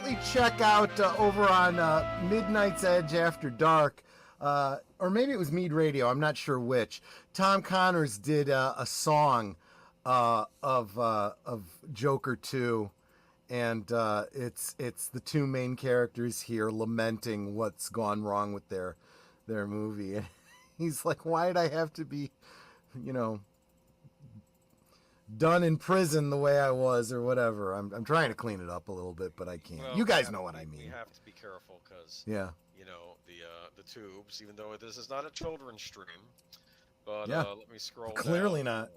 definitely check out over on Midnight's Edge After Dark, or maybe it was Mead Radio. I'm not sure which. Tom Connors did a song of Joker 2, and it's the two main characters here lamenting what's gone wrong with their movie. And he's like, "Why did I have to be, done in prison the way I was," or whatever. I'm trying to clean it up a little bit, but I can't. Well, you guys know what I mean. We have to be careful because the tubes, even though this is not a children's stream, but let me scroll. Clearly down.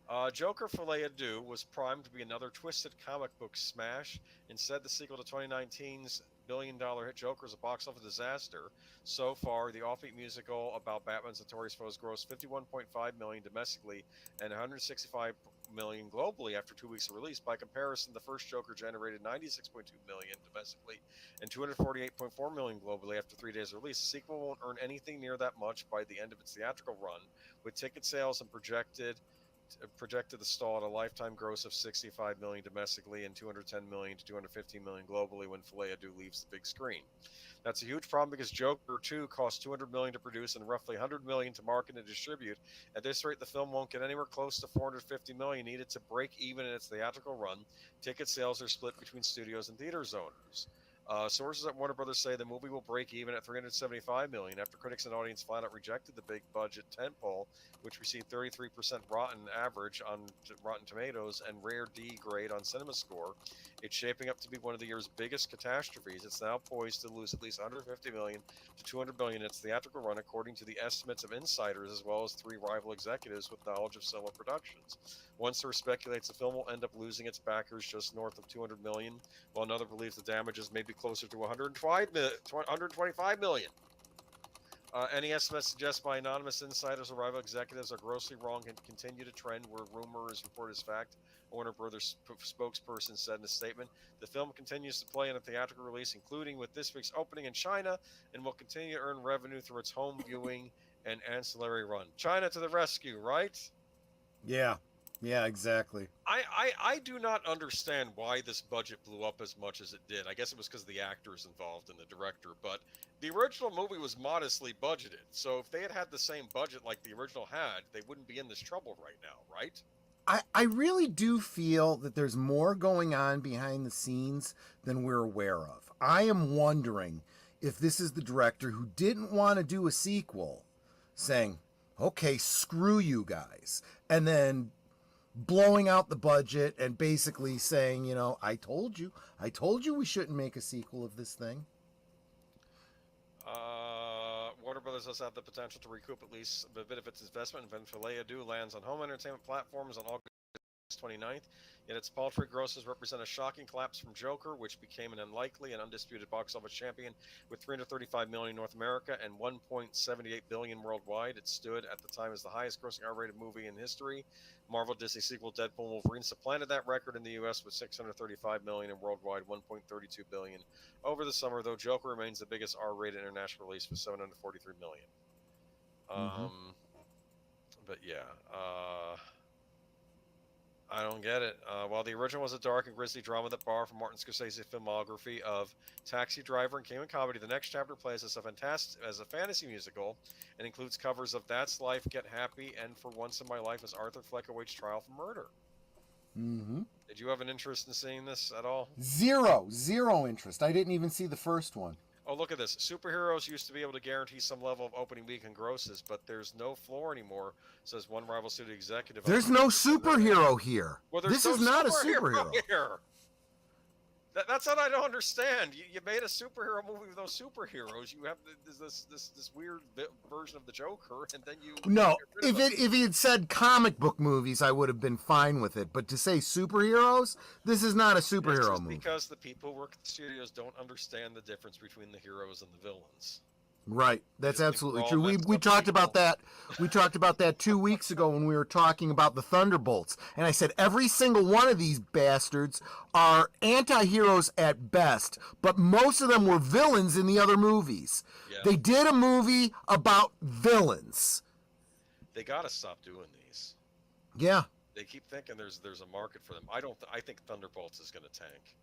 not. Joker Folie Deux was primed to be another twisted comic book smash. Instead, the sequel to 2019's billion-dollar hit Joker is a box office disaster. So far, the offbeat musical about Batman's notorious foes grossed $51.5 million domestically and $165 million globally after 2 weeks of release. By comparison, the first Joker generated $96.2 million domestically and $248.4 million globally after 3 days of release. The sequel won't earn anything near that much by the end of its theatrical run, with ticket sales and projected the stall at a lifetime gross of $65 million domestically and $210 million to $215 million globally when Folie Deux leaves the big screen. That's a huge problem because Joker 2 cost $200 million to produce and roughly $100 million to market and distribute. At this rate, the film won't get anywhere close to $450 million needed to break even in its theatrical run. Ticket sales are split between studios and theaters owners. Sources at Warner Brothers say the movie will break even at $375 million after critics and audience flat out rejected the big budget tentpole, which received 33% rotten average on Rotten Tomatoes and rare D grade on CinemaScore. It's shaping up to be one of the year's biggest catastrophes. It's now poised to lose at least $150 million to $200 million in its theatrical run, according to the estimates of insiders as well as 3 rival executives with knowledge of similar productions. One source speculates the film will end up losing its backers just north of $200 million, while another believes the damages may be closer to $125 million. Any estimates suggest by anonymous insiders or rival executives are grossly wrong and continue to trend where rumor is reported as fact. A Warner Brothers spokesperson said in a statement, "The film continues to play in a theatrical release, including with this week's opening in China, and will continue to earn revenue through its home viewing and ancillary run." China to the rescue, right? Yeah. Yeah, exactly. I do not understand why this budget blew up as much as it did. I guess it was because of the actors involved and the director, but the original movie was modestly budgeted. So if they had the same budget like the original had, they wouldn't be in this trouble right now, right? I really do feel that there's more going on behind the scenes than we're aware of. I am wondering if this is the director who didn't want to do a sequel saying, "Okay, screw you guys," and then blowing out the budget and basically saying, I told you we shouldn't make a sequel of this thing. Warner Brothers does have the potential to recoup at least a bit of its investment when Folie Deux lands on home entertainment platforms on August 29th, yet its paltry grosses represent a shocking collapse from Joker, which became an unlikely and undisputed box office champion with $335 million in North America and $1.78 billion worldwide. It stood at the time as the highest grossing R-rated movie in history. Marvel Disney sequel Deadpool and Wolverine supplanted that record in the US with $635 million and worldwide $1.32 billion over the summer, though Joker remains the biggest R-rated international release with $743 million. But yeah, I don't get it. While the original was a dark and grisly drama that borrowed from Martin Scorsese's filmography of Taxi Driver and Cayman Comedy, the next chapter plays as a fantasy musical and includes covers of That's Life, Get Happy, and For Once in My Life as Arthur Fleck awaits trial for murder. Did you have an interest in seeing this at all? Zero interest. I didn't even see the first one. Oh, look at this. Superheroes used to be able to guarantee some level of opening weekend grosses, but there's no floor anymore, says one rival studio executive. There's no superhero here. Well, this is not a superhero. Here. That's what I don't understand. You made a superhero movie with no superheroes. You have this weird version of the Joker, and then you... No, if he had said comic book movies, I would have been fine with it. But to say superheroes, this is not a superhero movie. Because the people who work at the studios don't understand the difference between the heroes and the villains. Right, that's absolutely true. We talked about that. We talked about that 2 weeks ago when we were talking about the Thunderbolts, and I said every single one of these bastards are anti-heroes at best, but most of them were villains in the other movies. Yeah. They did a movie about villains. They got to stop doing these. Yeah. They keep thinking there's a market for them. I think Thunderbolts is going to tank.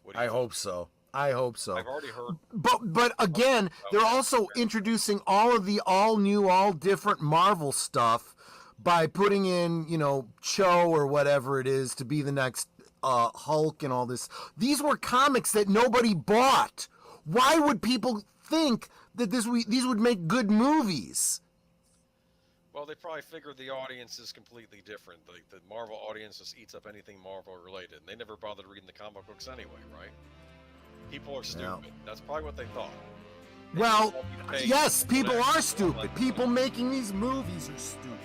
What do you I think? hope so. I hope so. I've already heard. But again, they're also introducing all of the all new, all different Marvel stuff by putting in, you know, Cho or whatever it is to be the next Hulk and all this. These were comics that nobody bought. Why would people think that these would make good movies? Well, they probably figured the audience is completely different. Like the Marvel audience just eats up anything Marvel related, and they never bothered reading the comic books anyway, right? People are stupid. Yeah. That's probably what they thought. Well, They yes, people whatever. are stupid. People making these movies are stupid.